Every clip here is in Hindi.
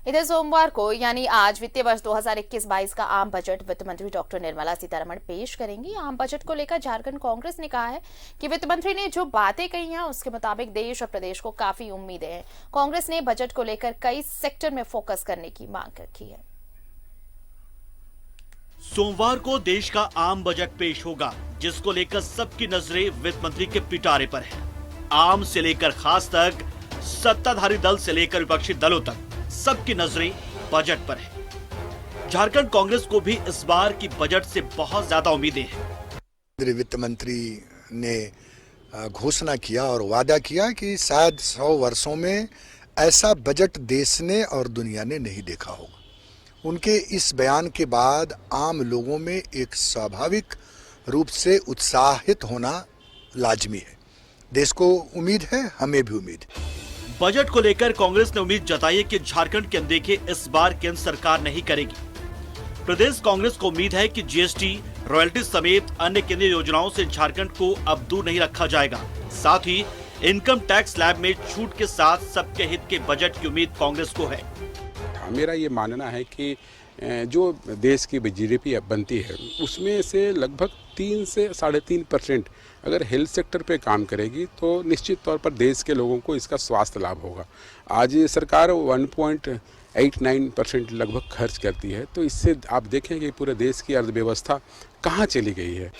इधर सोमवार को यानी आज वित्तीय वर्ष 2021-22 का आम बजट वित्त मंत्री डॉक्टर निर्मला सीतारमण पेश करेंगी। आम बजट को लेकर झारखंड कांग्रेस ने कहा है कि वित्त मंत्री ने जो बातें कही हैं उसके मुताबिक देश और प्रदेश को काफी उम्मीदें हैं। कांग्रेस ने बजट को लेकर कई सेक्टर में फोकस करने की मांग रखी है। सोमवार को देश का आम बजट पेश होगा, जिसको लेकर सबकी नजरें वित्त मंत्री के पिटारे पर है। आम से लेकर खास तक, सत्ताधारी दल से लेकर विपक्षी दलों तक सबकी नजरें बजट पर है। झारखंड कांग्रेस को भी इस बार की बजट से बहुत ज्यादा उम्मीदें हैं। वित्त मंत्री ने घोषणा किया और वादा किया कि शायद 100 वर्षों में ऐसा बजट देश ने और दुनिया ने नहीं देखा होगा। उनके इस बयान के बाद आम लोगों में एक स्वाभाविक रूप से उत्साहित होना लाजमी है। देश को उम्मीद है, हमें भी उम्मीद है। बजट को लेकर कांग्रेस ने उम्मीद जताई है कि झारखंड की अनदेखी इस बार केंद्र सरकार नहीं करेगी। प्रदेश कांग्रेस को उम्मीद है कि जीएसटी, रॉयल्टी समेत अन्य केंद्रीय योजनाओं से झारखंड को अब दूर नहीं रखा जाएगा। साथ ही इनकम टैक्स स्लैब में छूट के साथ सबके हित के बजट की उम्मीद कांग्रेस को है। मेरा ये मानना है कि जो देश की जीडीपी बनती है उसमें से लगभग 3 से 3.5% अगर हेल्थ सेक्टर पे काम करेगी तो निश्चित तौर पर देश के लोगों को इसका स्वास्थ्य लाभ होगा। आज सरकार 1.89% लगभग खर्च करती है, तो इससे आप देखें कि पूरे देश की अर्थव्यवस्था कहाँ चली गई है।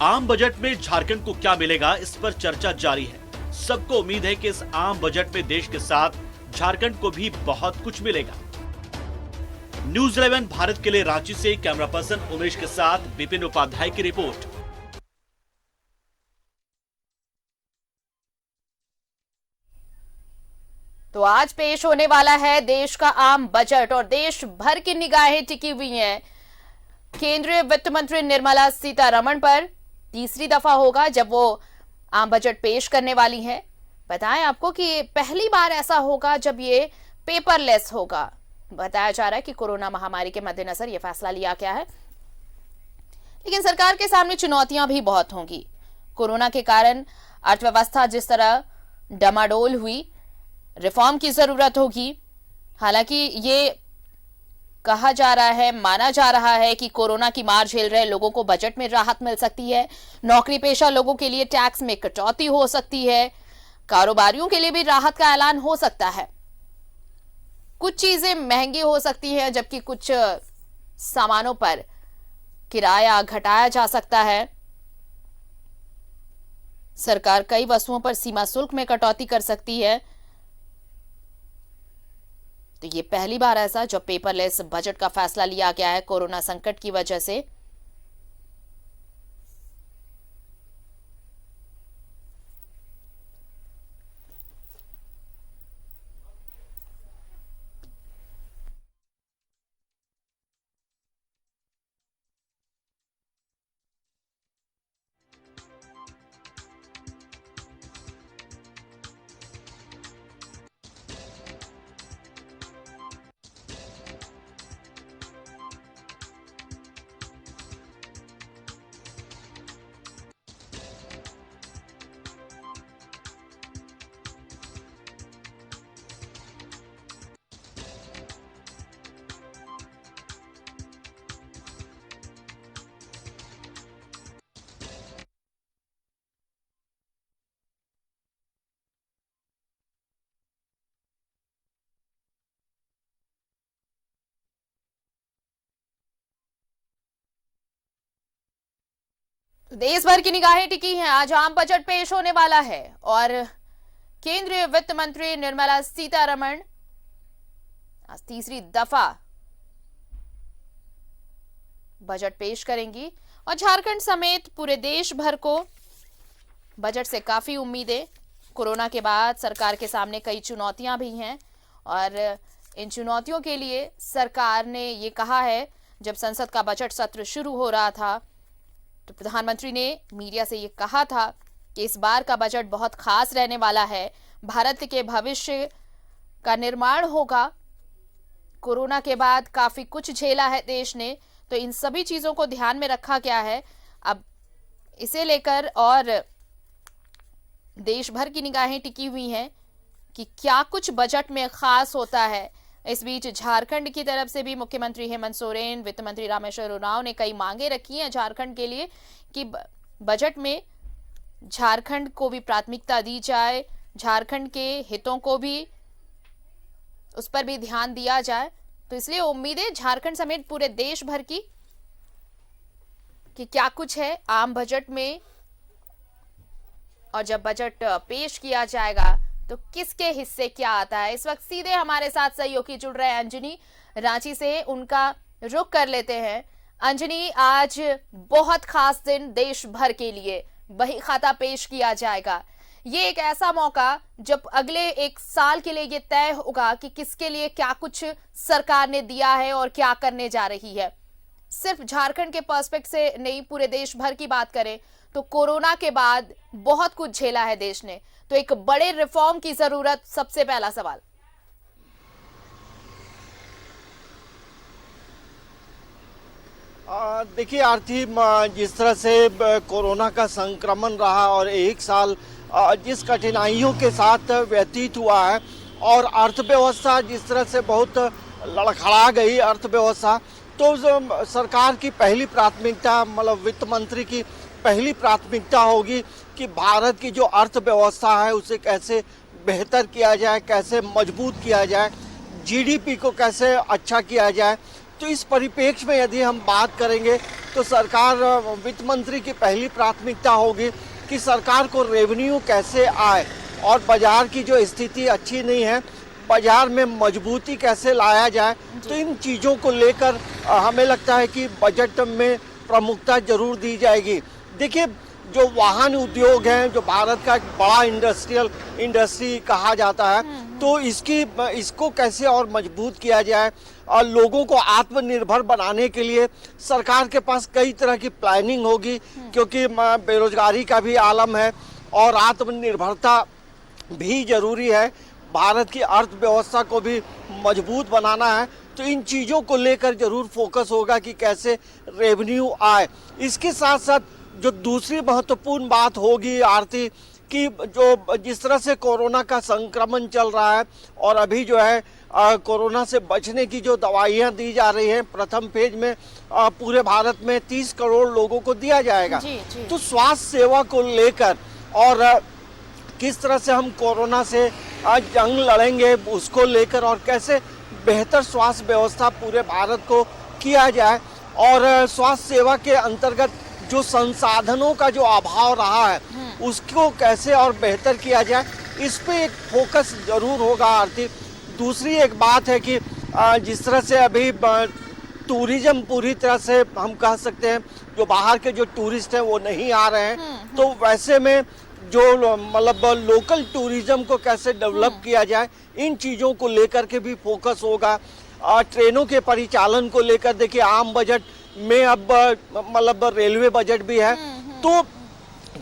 आम बजट में झारखंड को क्या मिलेगा, इस पर चर्चा जारी है। सबको उम्मीद है कि इस आम बजट में देश के साथ झारखंड को भी बहुत कुछ मिलेगा। न्यूज़ 11 भारत के लिए रांची से कैमरा पर्सन उमेश के साथ विपिन उपाध्याय की रिपोर्ट। तो आज पेश होने वाला है देश का आम बजट और देश भर की निगाहें टिकी हुई हैं केंद्रीय वित्त मंत्री निर्मला सीतारमण पर। तीसरी दफा होगा जब वो आम बजट पेश करने वाली हैं। बताएं आपको कि पहली बार ऐसा होगा जब ये पेपरलेस होगा। बताया जा रहा है कि कोरोना महामारी के मद्देनजर यह फैसला लिया गया है, लेकिन सरकार के सामने चुनौतियां भी बहुत होंगी। कोरोना के कारण अर्थव्यवस्था जिस तरह डमाडोल हुई, रिफॉर्म की जरूरत होगी। हालांकि ये कहा जा रहा है, माना जा रहा है कि कोरोना की मार झेल रहे लोगों को बजट में राहत मिल सकती है। नौकरी पेशा लोगों के लिए टैक्स में कटौती हो सकती है। कारोबारियों के लिए भी राहत का ऐलान हो सकता है। कुछ चीजें महंगी हो सकती हैं, जबकि कुछ सामानों पर किराया घटाया जा सकता है। सरकार कई वस्तुओं पर सीमा शुल्क में कटौती कर सकती है। तो ये पहली बार ऐसा जब पेपरलेस बजट का फैसला लिया गया है कोरोना संकट की वजह से। देश भर की निगाहें टिकी हैं। आज आम बजट पेश होने वाला है और केंद्रीय वित्त मंत्री निर्मला सीतारमण आज तीसरी दफा बजट पेश करेंगी और झारखंड समेत पूरे देश भर को बजट से काफी उम्मीदें। कोरोना के बाद सरकार के सामने कई चुनौतियां भी हैं और इन चुनौतियों के लिए सरकार ने ये कहा है, जब संसद का बजट सत्र शुरू हो रहा था तो प्रधानमंत्री ने मीडिया से ये कहा था कि इस बार का बजट बहुत खास रहने वाला है। भारत के भविष्य का निर्माण होगा। कोरोना के बाद काफी कुछ झेला है देश ने, तो इन सभी चीजों को ध्यान में रखा गया है। अब इसे लेकर और देश भर की निगाहें टिकी हुई हैं कि क्या कुछ बजट में खास होता है। इस बीच झारखंड की तरफ से भी मुख्यमंत्री हेमंत सोरेन, वित्त मंत्री रामेश्वर उरांव ने कई मांगे रखी हैं झारखंड के लिए कि बजट में झारखंड को भी प्राथमिकता दी जाए, झारखंड के हितों को भी उस पर भी ध्यान दिया जाए। तो इसलिए उम्मीदें झारखंड समेत पूरे देश भर की कि क्या कुछ है आम बजट में, और जब बजट पेश किया जाएगा तो किसके हिस्से क्या आता है। इस वक्त सीधे हमारे साथ सहयोगी जुड़ रहे हैं अंजनी रांची से, उनका रुख कर लेते हैं। अंजनी, आज बहुत खास दिन देश भर के लिए, बही खाता पेश किया जाएगा। ये एक ऐसा मौका जब अगले एक साल के लिए ये तय होगा कि किसके लिए क्या कुछ सरकार ने दिया है और क्या करने जा रही है। सिर्फ झारखंड के पर्सपेक्ट से नहीं, पूरे देश भर की बात करें तो कोरोना के बाद बहुत कुछ झेला है देश ने, तो एक बड़े रिफॉर्म की जरूरत। सबसे पहला सवाल। देखिए आरती, जिस तरह से कोरोना का संक्रमण रहा और एक साल जिस कठिनाइयों के साथ व्यतीत हुआ है, और अर्थव्यवस्था जिस तरह से बहुत लड़खड़ा गई अर्थव्यवस्था, तो सरकार की पहली प्राथमिकता, मतलब वित्त मंत्री की पहली प्राथमिकता होगी कि भारत की जो अर्थव्यवस्था है उसे कैसे बेहतर किया जाए, कैसे मजबूत किया जाए, जीडीपी को कैसे अच्छा किया जाए। तो इस परिप्रेक्ष्य में यदि हम बात करेंगे तो सरकार, वित्त मंत्री की पहली प्राथमिकता होगी कि सरकार को रेवेन्यू कैसे आए, और बाजार की जो स्थिति अच्छी नहीं है, बाजार में मजबूती कैसे लाया जाए। तो इन चीज़ों को लेकर हमें लगता है कि बजट में प्रमुखता जरूर दी जाएगी। देखिए, जो वाहन उद्योग है, जो भारत का एक बड़ा इंडस्ट्री कहा जाता है, तो इसको कैसे और मजबूत किया जाए, और लोगों को आत्मनिर्भर बनाने के लिए सरकार के पास कई तरह की प्लानिंग होगी, क्योंकि बेरोजगारी का भी आलम है और आत्मनिर्भरता भी जरूरी है। भारत की अर्थव्यवस्था को भी मजबूत बनाना है, तो इन चीज़ों को लेकर जरूर फोकस होगा कि कैसे रेवेन्यू आए। इसके साथ साथ जो दूसरी महत्वपूर्ण बात होगी आरती, कि जो जिस तरह से कोरोना का संक्रमण चल रहा है, और अभी जो है कोरोना से बचने की जो दवाइयाँ दी जा रही हैं, प्रथम फेज में पूरे भारत में 30 करोड़ लोगों को दिया जाएगा। तो स्वास्थ्य सेवा को लेकर और किस तरह से हम कोरोना से जंग लड़ेंगे उसको लेकर, और कैसे बेहतर स्वास्थ्य व्यवस्था पूरे भारत को किया जाए, और स्वास्थ्य सेवा के अंतर्गत जो संसाधनों का जो अभाव रहा है उसको कैसे और बेहतर किया जाए, इस पे एक फोकस जरूर होगा आरती। दूसरी एक बात है कि जिस तरह से अभी टूरिज्म पूरी तरह से हम कह सकते हैं, जो बाहर के जो टूरिस्ट हैं वो नहीं आ रहे हैं, तो वैसे में जो मतलब लोकल टूरिज्म को कैसे डेवलप किया जाए, इन चीज़ों को लेकर के भी फोकस होगा। ट्रेनों के परिचालन को लेकर देखिए, आम बजट में अब मतलब रेलवे बजट भी है, तो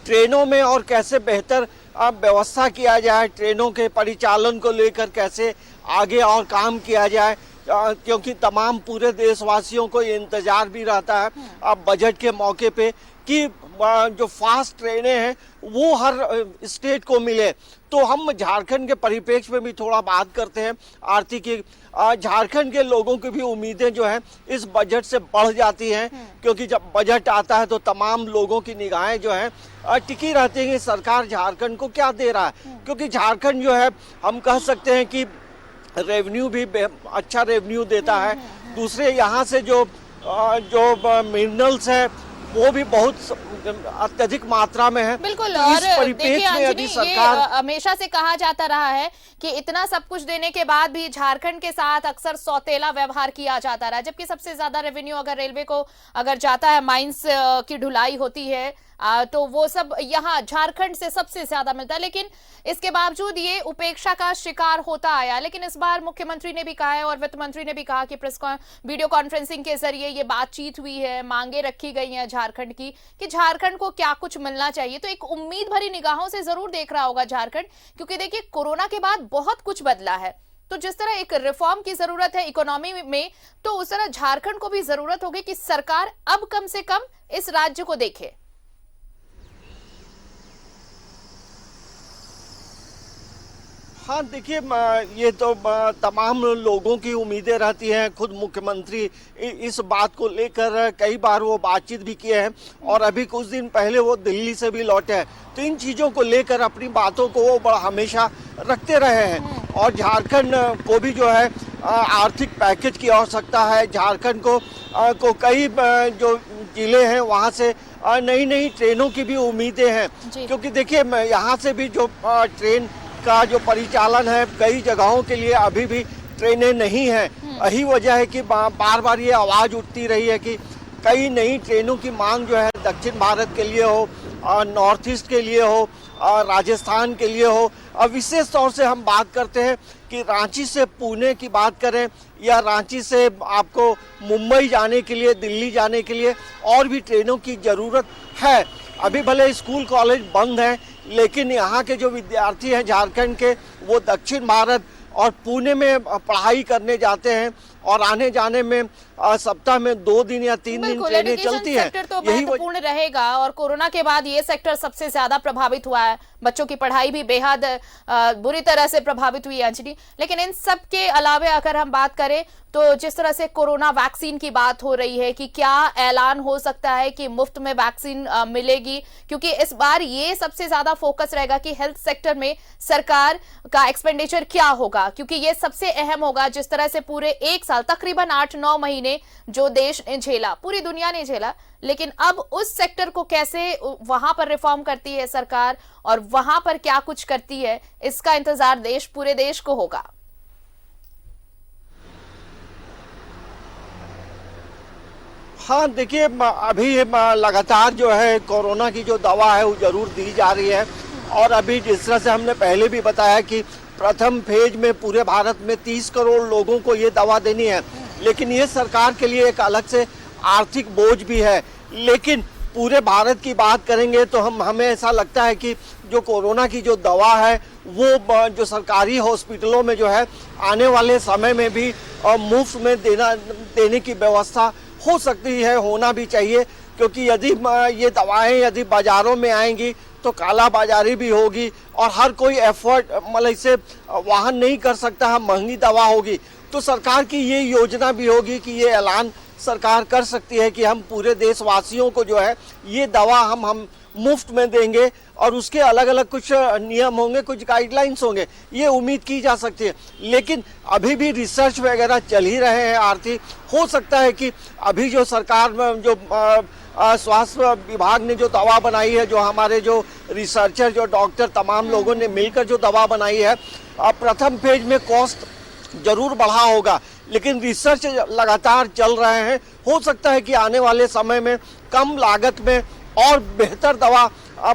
ट्रेनों में और कैसे बेहतर व्यवस्था किया जाए, ट्रेनों के परिचालन को लेकर कैसे आगे और काम किया जाए, क्योंकि तमाम पूरे देशवासियों को ये इंतजार भी रहता है अब बजट के मौके पे कि जो फास्ट ट्रेनें हैं वो हर स्टेट को मिले। तो हम झारखंड के परिप्रेक्ष्य में भी थोड़ा बात करते हैं आरती की। झारखंड के लोगों की भी उम्मीदें जो हैं इस बजट से बढ़ जाती हैं, क्योंकि जब बजट आता है तो तमाम लोगों की निगाहें जो हैं टिकी रहती हैं कि सरकार झारखंड को क्या दे रहा है, क्योंकि झारखंड जो है हम कह सकते हैं कि रेवेन्यू भी अच्छा रेवेन्यू देता है। दूसरे यहाँ से जो मिनरल्स है वो भी बहुत अत्यधिक मात्रा में है। बिल्कुल। तो और देखिए यदि अंजनी, ये हमेशा से कहा जाता रहा है कि इतना सब कुछ देने के बाद भी झारखंड के साथ अक्सर सौतेला व्यवहार किया जाता रहा, जबकि सबसे ज्यादा रेवेन्यू अगर रेलवे को अगर जाता है, माइंस की ढुलाई होती है, तो वो सब यहाँ झारखंड से सबसे ज्यादा मिलता है, लेकिन इसके बावजूद ये उपेक्षा का शिकार होता आया। लेकिन इस बार मुख्यमंत्री ने भी कहा है और वित्त मंत्री ने भी कहा कि वीडियो कॉन्फ्रेंसिंग के जरिए ये बातचीत हुई है, मांगे रखी गई हैं झारखंड की कि झारखंड को क्या कुछ मिलना चाहिए। तो एक उम्मीद भरी निगाहों से जरूर देख रहा होगा झारखंड, क्योंकि देखिए कोरोना के बाद बहुत कुछ बदला है। तो जिस तरह एक रिफॉर्म की जरूरत है इकोनॉमी में, तो उस तरह झारखंड को भी जरूरत होगी कि सरकार अब कम से कम इस राज्य को देखे। हाँ देखिए, ये तो तमाम लोगों की उम्मीदें रहती हैं। खुद मुख्यमंत्री इस बात को लेकर कई बार वो बातचीत भी किए हैं और अभी कुछ दिन पहले वो दिल्ली से भी लौटे हैं। तो इन चीज़ों को लेकर अपनी बातों को वो बड़ा हमेशा रखते रहे हैं और झारखंड को भी जो है आर्थिक पैकेज की आवश्यकता है। झारखंड को कई जो जिले हैं वहाँ से नई नई ट्रेनों की भी उम्मीदें हैं, क्योंकि देखिए यहाँ से भी जो ट्रेन का जो परिचालन है कई जगहों के लिए अभी भी ट्रेनें नहीं हैं। यही वजह है कि बार बार ये आवाज़ उठती रही है कि कई नई ट्रेनों की मांग जो है दक्षिण भारत के लिए हो, नॉर्थ ईस्ट के लिए हो, राजस्थान के लिए हो। अब विशेष तौर से हम बात करते हैं कि रांची से पुणे की बात करें या रांची से आपको मुंबई जाने के लिए, दिल्ली जाने के लिए और भी ट्रेनों की ज़रूरत है। अभी भले स्कूल कॉलेज बंद हैं, लेकिन यहाँ के जो विद्यार्थी हैं झारखंड के, वो दक्षिण भारत और पुणे में पढ़ाई करने जाते हैं और आने जाने में सप्ताह में 2 दिन या 3 दिन ट्रेनें चलती हैं। सेक्टर तो महत्वपूर्ण रहेगा और कोरोना के बाद ये सेक्टर सबसे ज्यादा प्रभावित हुआ है। बच्चों की पढ़ाई भी बेहद बुरी तरह से प्रभावित हुई है अंजलि। लेकिन इन सब के अलावा अगर हम बात करें तो जिस तरह से कोरोना वैक्सीन की बात हो रही है कि क्या ऐलान हो सकता है कि मुफ्त में वैक्सीन मिलेगी, क्योंकि इस बार ये सबसे ज्यादा फोकस रहेगा कि हेल्थ सेक्टर में सरकार का एक्सपेंडिचर क्या होगा, क्योंकि ये सबसे अहम होगा। जिस तरह से पूरे 1 साल तकरीबन 8-9 महीने जो देश ने झेला, पूरी दुनिया ने झेला, लेकिन अब उस सेक्टर को कैसे वहां पर रिफॉर्म करती है सरकार और वहां पर क्या कुछ करती है, इसका इंतजार पूरे देश को होगा। हाँ देखिए, अभी लगातार जो है कोरोना की जो दवा है वो जरूर दी जा रही है और अभी जिस तरह से हमने पहले भी बताया कि प्रथम फेज में पूरे भारत में 30 करोड़ लोगों को ये दवा देनी है, लेकिन ये सरकार के लिए एक अलग से आर्थिक बोझ भी है। लेकिन पूरे भारत की बात करेंगे तो हमें ऐसा लगता है कि जो कोरोना की जो दवा है वो जो सरकारी हॉस्पिटलों में जो है आने वाले समय में भी मुफ्त में देने की व्यवस्था हो सकती है, होना भी चाहिए, क्योंकि यदि ये दवाएं यदि बाजारों में आएंगी तो काला बाजारी भी होगी और हर कोई एफर्ट मतलब इसे वाहन नहीं कर सकता है, महंगी दवा होगी। तो सरकार की ये योजना भी होगी कि ये ऐलान सरकार कर सकती है कि हम पूरे देशवासियों को जो है ये दवा हम मुफ्त में देंगे और उसके अलग अलग कुछ नियम होंगे, कुछ गाइडलाइंस होंगे, ये उम्मीद की जा सकती है। लेकिन अभी भी रिसर्च वगैरह चल ही रहे हैं आरती। हो सकता है कि अभी जो सरकार में जो स्वास्थ्य विभाग ने जो दवा बनाई है, जो हमारे जो रिसर्चर, जो डॉक्टर, तमाम लोगों ने मिलकर जो दवा बनाई है, प्रथम फेज में कॉस्ट जरूर बढ़ा होगा, लेकिन रिसर्च लगातार चल रहे हैं। हो सकता है कि आने वाले समय में कम लागत में और बेहतर दवा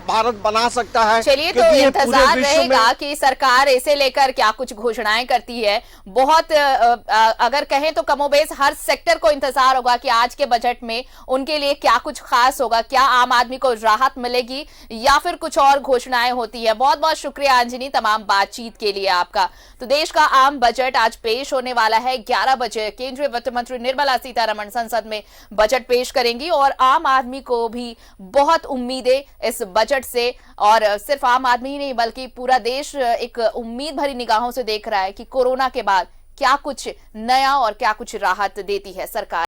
भारत बना सकता है। चलिए, तो इंतजार रहेगा कि सरकार इसे लेकर क्या कुछ घोषणाएं करती है। बहुत अगर कहें तो कमोबेश हर सेक्टर को इंतजार होगा कि आज के बजट में उनके लिए क्या कुछ खास होगा, क्या आम आदमी को राहत मिलेगी या फिर कुछ और घोषणाएं होती है। बहुत बहुत शुक्रिया अंजनी तमाम बातचीत के लिए आपका। तो देश का आम बजट आज पेश होने वाला है 11 बजे। केंद्रीय वित्त मंत्री निर्मला सीतारमण संसद में बजट पेश करेंगी और आम आदमी को भी बहुत उम्मीदें इस बजट से, और सिर्फ आम आदमी ही नहीं बल्कि पूरा देश एक उम्मीद भरी निगाहों से देख रहा है कि कोरोना के बाद क्या कुछ नया और क्या कुछ राहत देती है सरकार।